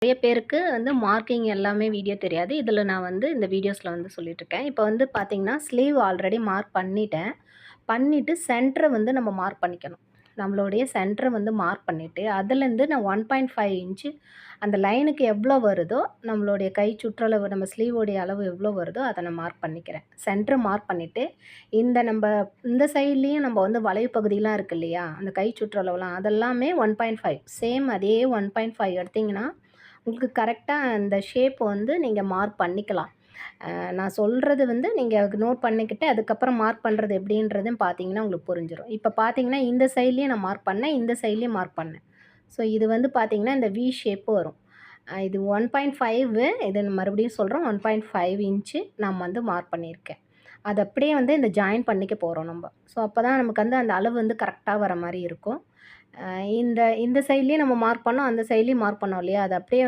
நிறைய பேருக்கு வந்து மார்க்கிங் எல்லாமே வீடியோ தெரியாது. இதில நான் வந்து இந்த வீடியோஸில வந்து சொல்லிட்டுருக்கேன். இப்போ வந்து பார்த்தீங்கன்னா, ஸ்லீவ் ஆல்ரெடி மார்க் பண்ணிட்டேன். பண்ணிட்டு சென்டர வந்து நம்ம மார்க் பண்ணிக்கணும். நம்மளுடைய சென்டர வந்து மார்க் பண்ணிட்டு, அதுலேருந்து நான் 1.5 இன்ச்சு அந்த லைனுக்கு எவ்வளோ வருதோ, நம்மளுடைய கை சுற்றளவு நம்ம ஸ்லீவோடைய அளவு எவ்வளோ வருதோ, அத நான் மார்க் பண்ணிக்கிறேன். சென்டர மார்க் பண்ணிட்டு, இந்த சைட்லயும் நம்ம வந்து வளைவு பகுதிலாம் இருக்கு இல்லையா? அந்த கை சுற்றளவுலாம் அதெல்லாமே 1.5 சேம் அதே 1.5 எடுத்தீங்கன்னா, உங்களுக்கு கரெக்ட்டா அந்த ஷேப் வந்து நீங்க மார்க் பண்ணிக்கலாம். நான் சொல்றது வந்து நீங்க நோட் பண்ணிக்கிட்டு, அதுக்கப்புறம் மார்க் பண்ணுறது எப்படின்றதும் பார்த்தீங்கன்னா, உங்களுக்கு புரிஞ்சிரும். இப்போ பார்த்தீங்கன்னா, இந்த சைட்லயும் நான் மார்க் பண்ணேன். இந்த சைட்லயும் மார்க் பண்ணேன். ஸோ இது வந்து பார்த்தீங்கன்னா, இந்த வி ஷேப் வரும். இது 1.5 இது மறுபடியும் சொல்றோம். 1.5 இன்ச்சு நம்ம வந்து மார்க் பண்ணியிருக்கேன். அத அப்படியே வந்து இந்த ஜாயின் பண்ணிக்க போறோம் நம்ப. ஸோ அப்பதான் நமக்கு வந்து அந்த அளவு வந்து கரெக்ட்டா வர மாரி இருக்கும். அ இந்த இந்த சைட்லயும் நம்ம மார்க் பண்ணோம். அந்த சைட்லயும் மார்க் பண்ணோம் இல்லையா? அத அப்படியே